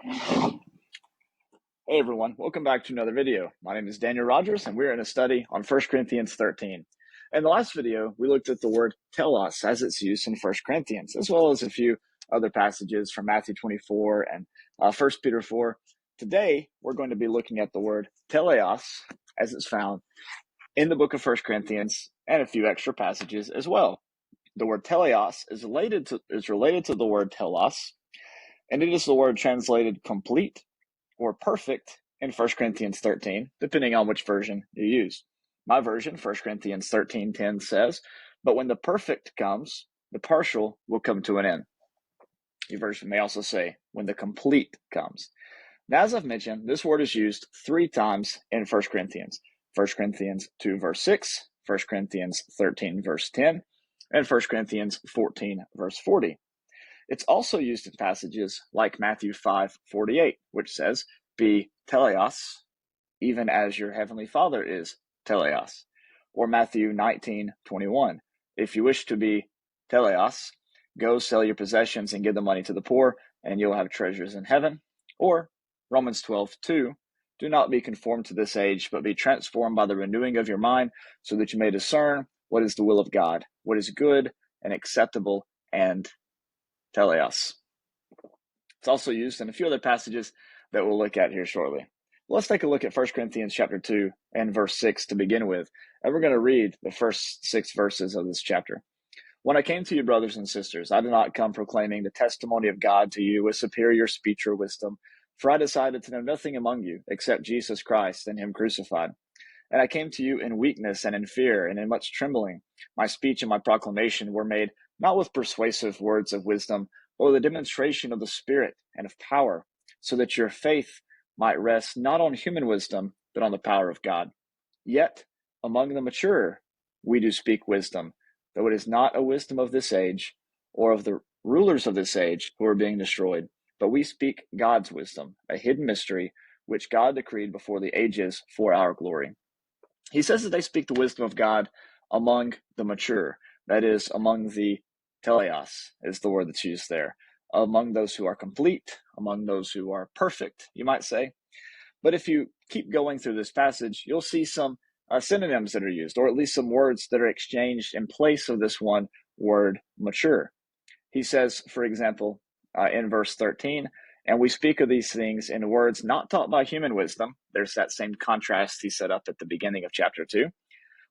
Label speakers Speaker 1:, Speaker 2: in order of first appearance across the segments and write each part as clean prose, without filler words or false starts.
Speaker 1: Hey everyone, welcome back to another video. My name is Daniel Rogers and we're in a study on 1 Corinthians 13. In the last video, we looked at the word telos as it's used in 1 Corinthians, as well as a few other passages from Matthew 24 and 1 Peter 4. Today, we're going to be looking at the word teleios as it's found in the book of 1 Corinthians and a few extra passages as well. The word teleios is related to the word telos, and it is the word translated complete or perfect in 1 Corinthians 13, depending on which version you use. My version, 1 Corinthians 13:10 says, "But when the perfect comes, the partial will come to an end." Your version may also say, "when the complete comes." Now, as I've mentioned, this word is used 3 times in 1 Corinthians. 1 Corinthians 2, verse 6, 1 Corinthians 13, verse 10, and 1 Corinthians 14, verse 40. It's also used in passages like Matthew 5:48, which says, "Be teleios, even as your heavenly Father is teleios." Or Matthew 19:21, "If you wish to be teleios, go sell your possessions and give the money to the poor, and you'll have treasures in heaven." Or Romans 12:2, "Do not be conformed to this age, but be transformed by the renewing of your mind, so that you may discern what is the will of God, what is good and acceptable and Teleios." It's also used in a few other passages that we'll look at here shortly. Let's take a look at 1 Corinthians chapter 2 and verse 6 to begin with, and we're going to read the first 6 verses of this chapter. "When I came to you, brothers and sisters, I did not come proclaiming the testimony of God to you with superior speech or wisdom, for I decided to know nothing among you except Jesus Christ and him crucified. And I came to you in weakness and in fear and in much trembling. My speech and my proclamation were made not with persuasive words of wisdom, but with a demonstration of the Spirit and of power, so that your faith might rest not on human wisdom, but on the power of God. Yet among the mature we do speak wisdom, though it is not a wisdom of this age, or of the rulers of this age who are being destroyed, but we speak God's wisdom, a hidden mystery, which God decreed before the ages for our glory." He says that they speak the wisdom of God among the mature, that is, among the teleios is the word that's used there, among those who are complete, among those who are perfect, you might say. But if you keep going through this passage, you'll see some synonyms that are used, or at least some words that are exchanged in place of this one word mature. He says, for example, in verse 13, "And we speak of these things in words not taught by human wisdom." There's that same contrast he set up at the beginning of chapter 2.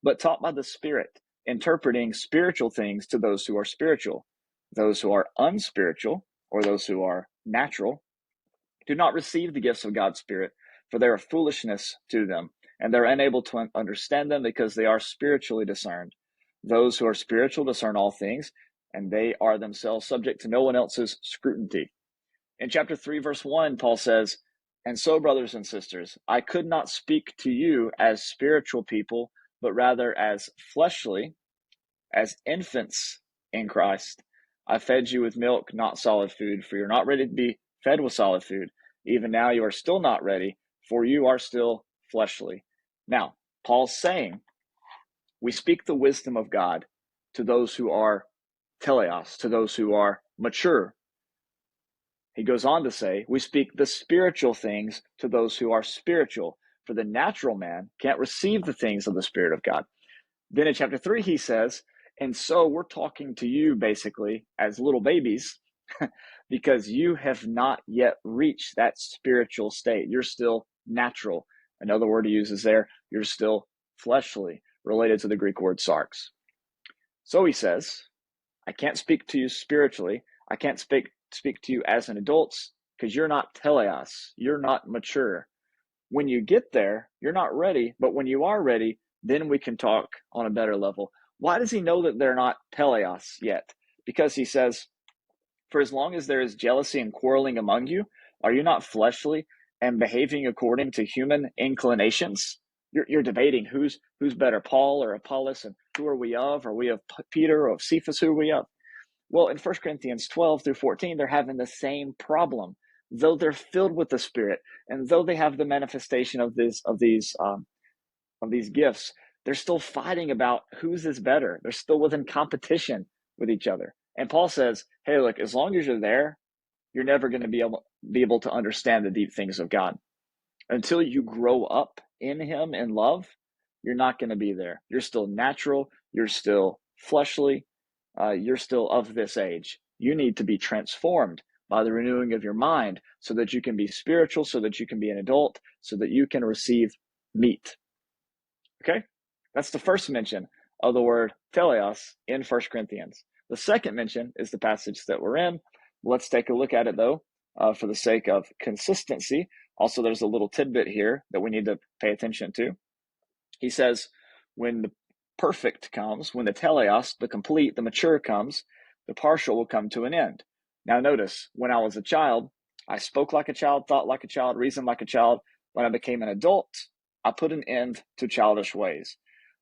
Speaker 1: "But taught by the Spirit, interpreting spiritual things to those who are spiritual. Those who are unspiritual, or those who are natural, do not receive the gifts of God's Spirit, for they are foolishness to them, and they're unable to understand them because they are spiritually discerned. Those who are spiritual discern all things, and they are themselves subject to no one else's scrutiny." In chapter 3, verse 1, Paul says, "And so, brothers and sisters, I could not speak to you as spiritual people, but rather as fleshly, as infants in Christ. I fed you with milk, not solid food, for you're not ready to be fed with solid food. Even now you are still not ready, for you are still fleshly." Now, Paul's saying, we speak the wisdom of God to those who are teleios, to those who are mature. He goes on to say, we speak the spiritual things to those who are spiritual, for the natural man can't receive the things of the Spirit of God. Then in chapter 3, he says, and so we're talking to you basically as little babies because you have not yet reached that spiritual state. You're still natural. Another word he uses there, you're still fleshly, related to the Greek word sarx. So he says, I can't speak to you spiritually. I can't speak to you as an adult because you're not teleios. You're not mature. When you get there, you're not ready, but when you are ready, then we can talk on a better level. Why does he know that they're not teleios yet? Because he says, for as long as there is jealousy and quarreling among you, are you not fleshly and behaving according to human inclinations? You're debating who's better, Paul or Apollos, and who are we of? Are we of Peter or of Cephas? Who are we of? Well, in 1 Corinthians 12 through 14, they're having the same problem. Though they're filled with the Spirit, and though they have the manifestation of these gifts, they're still fighting about whose is better. They're still within competition with each other. And Paul says, hey, look, as long as you're there, you're never going to be be able to understand the deep things of God. Until you grow up in him in love, you're not going to be there. You're still natural. You're still fleshly. You're still of this age. You need to be transformed by the renewing of your mind so that you can be spiritual, so that you can be an adult, so that you can receive meat. Okay? That's the first mention of the word Teleios in 1 Corinthians. The second mention is the passage that we're in. Let's take a look at it, though, for the sake of consistency. Also, there's a little tidbit here that we need to pay attention to. He says, when the perfect comes, when the Teleios, the complete, the mature comes, the partial will come to an end. Now notice, when I was a child, I spoke like a child, thought like a child, reasoned like a child. When I became an adult, I put an end to childish ways.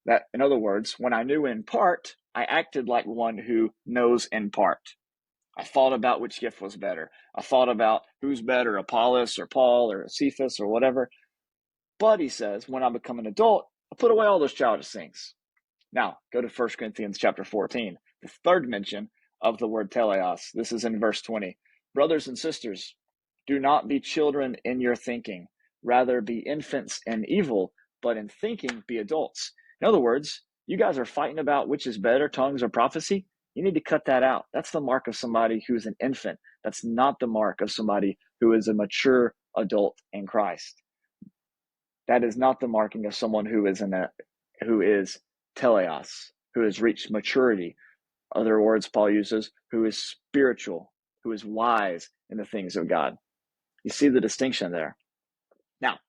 Speaker 1: That, in other words, when I knew in part, I acted like one who knows in part. I thought about which gift was better. I thought about who's better, Apollos or Paul or Cephas or whatever. But he says, when I become an adult, I put away all those childish things. Now, go to 1 Corinthians chapter 14, the third mention of the word Teleios. This is in verse 20. Brothers and sisters, do not be children in your thinking. Rather, be infants in evil, but in thinking, be adults. In other words, you guys are fighting about which is better, tongues or prophecy. You need to cut that out. That's the mark of somebody who's an infant. That's not the mark of somebody who is a mature adult in Christ. That is not the marking of someone who is Teleios, who has reached maturity. Other words Paul uses, who is spiritual, who is wise in the things of God. You see the distinction there. Now,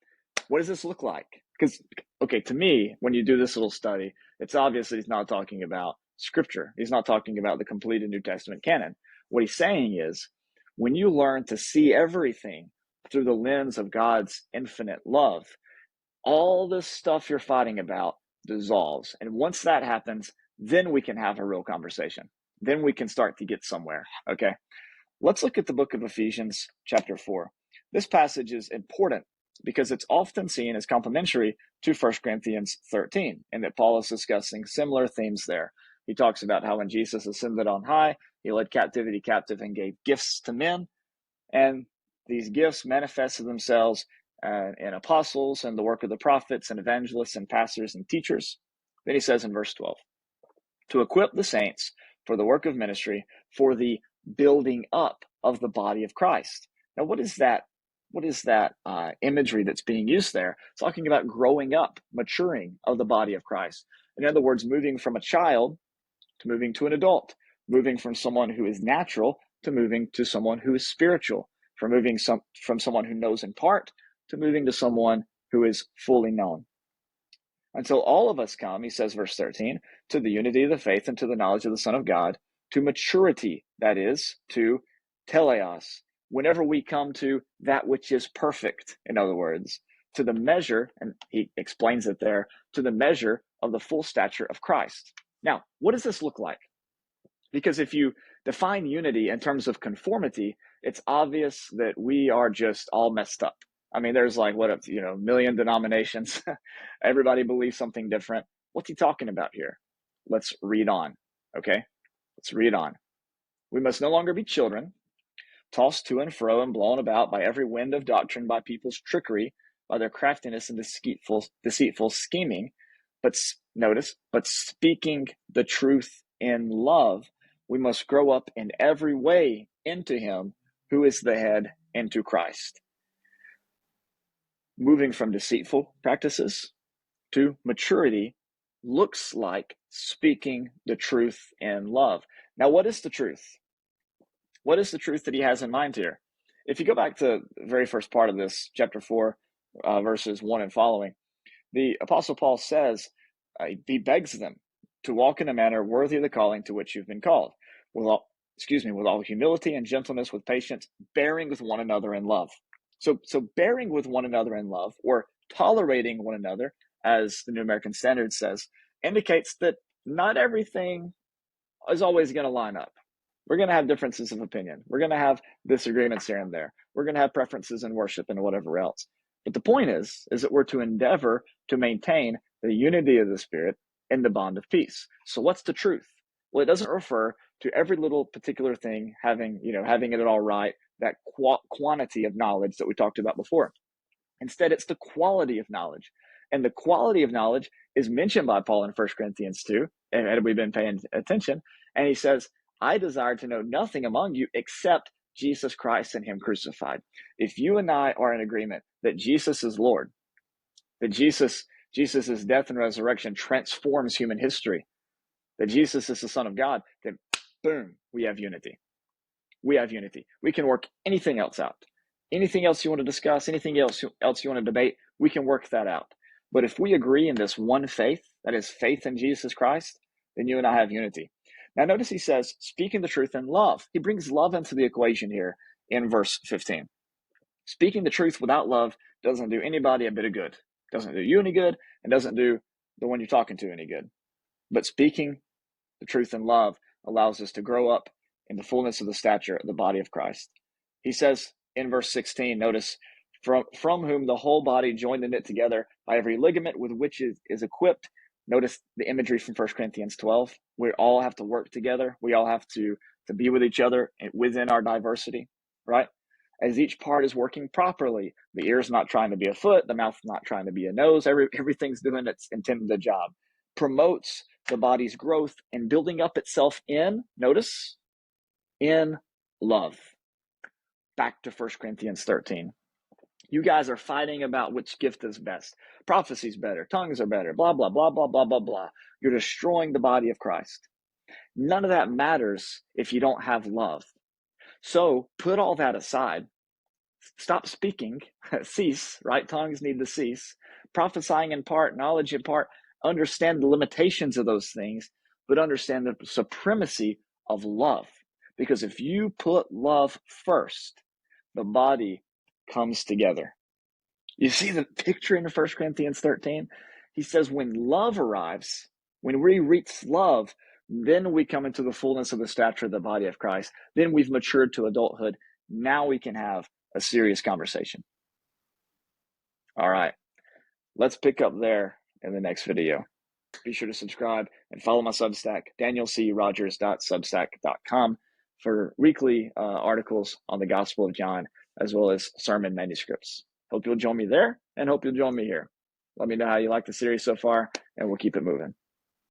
Speaker 1: what does this look like? Because, okay, to me, when you do this little study, it's obvious that he's not talking about Scripture. He's not talking about the completed New Testament canon. What he's saying is, when you learn to see everything through the lens of God's infinite love, all this stuff you're fighting about dissolves. And once that happens, then we can have a real conversation. Then we can start to get somewhere, okay? Let's look at the book of Ephesians chapter 4. This passage is important because it's often seen as complementary to 1 Corinthians 13, and that Paul is discussing similar themes there. He talks about how when Jesus ascended on high, he led captivity captive and gave gifts to men, and these gifts manifested themselves in apostles and the work of the prophets and evangelists and pastors and teachers. Then he says in verse 12, to equip the saints for the work of ministry, for the building up of the body of Christ. Now, what is that imagery that's being used there? It's talking about growing up, maturing of the body of Christ. In other words, moving from a child to moving to an adult, moving from someone who is natural to moving to someone who is spiritual, from someone who knows in part to moving to someone who is fully known. Until all of us come, he says, verse 13, to the unity of the faith and to the knowledge of the Son of God, to maturity, that is, to Teleios. Whenever we come to that which is perfect, in other words, to the measure, and he explains it there, to the measure of the full stature of Christ. Now, what does this look like? Because if you define unity in terms of conformity, it's obvious that we are just all messed up. I mean, there's like, a million denominations. Everybody believes something different. What's he talking about here? Let's read on, okay? Let's read on. We must no longer be children, tossed to and fro and blown about by every wind of doctrine, by people's trickery, by their craftiness and deceitful scheming. But speaking the truth in love, we must grow up in every way into him who is the head, into Christ. Moving from deceitful practices to maturity looks like speaking the truth in love. Now, what is the truth? What is the truth that he has in mind here? If you go back to the very first part of this, chapter 4, verses 1 and following, the Apostle Paul says, he begs them to walk in a manner worthy of the calling to which you've been called, with all humility and gentleness, with patience, bearing with one another in love. So bearing with one another in love, or tolerating one another, as the New American Standard says, indicates that not everything is always going to line up. We're going to have differences of opinion. We're going to have disagreements here and there. We're going to have preferences in worship and whatever else. But the point is that we're to endeavor to maintain the unity of the Spirit in the bond of peace. So what's the truth? Well, it doesn't refer to every little particular thing having it all right, that quantity of knowledge that we talked about before. Instead, it's the quality of knowledge. And the quality of knowledge is mentioned by Paul in 1 Corinthians 2, and had we been paying attention. And he says, I desire to know nothing among you except Jesus Christ and him crucified. If you and I are in agreement that Jesus is Lord, that Jesus' death and resurrection transforms human history, that Jesus is the Son of God, then boom, we have unity. We have unity. We can work anything else out. Anything else you want to discuss, anything else you want to debate, we can work that out. But if we agree in this one faith, that is faith in Jesus Christ, then you and I have unity. Now notice he says, speaking the truth in love. He brings love into the equation here in verse 15. Speaking the truth without love doesn't do anybody a bit of good. Doesn't do you any good, and doesn't do the one you're talking to any good. But speaking the truth in love allows us to grow up in the fullness of the stature of the body of Christ. He says in verse 16, notice, from whom the whole body joined and knit together by every ligament with which it is equipped. Notice the imagery from 1 Corinthians 12. We all have to work together. We all have to be with each other within our diversity, right? As each part is working properly, the ear's not trying to be a foot, the mouth's not trying to be a nose, everything's doing its intended job. Promotes the body's growth and building up itself in, notice, in love. Back to 1 Corinthians 13. You guys are fighting about which gift is best. Prophecy's better, tongues are better, blah, blah, blah, blah, blah, blah, blah. You're destroying the body of Christ. None of that matters if you don't have love. So put all that aside. Stop speaking, cease, right? Tongues need to cease. Prophesying in part, knowledge in part. Understand the limitations of those things, but understand the supremacy of love. Because if you put love first, the body comes together. You see the picture in 1 Corinthians 13? He says when love arrives, when we reach love, then we come into the fullness of the stature of the body of Christ. Then we've matured to adulthood. Now we can have a serious conversation. All right, let's pick up there in the next video. Be sure to subscribe and follow my Substack, danielcrogers.substack.com, for weekly articles on the Gospel of John, as well as sermon manuscripts. Hope you'll join me there, and hope you'll join me here. Let me know how you like the series so far, and we'll keep it moving.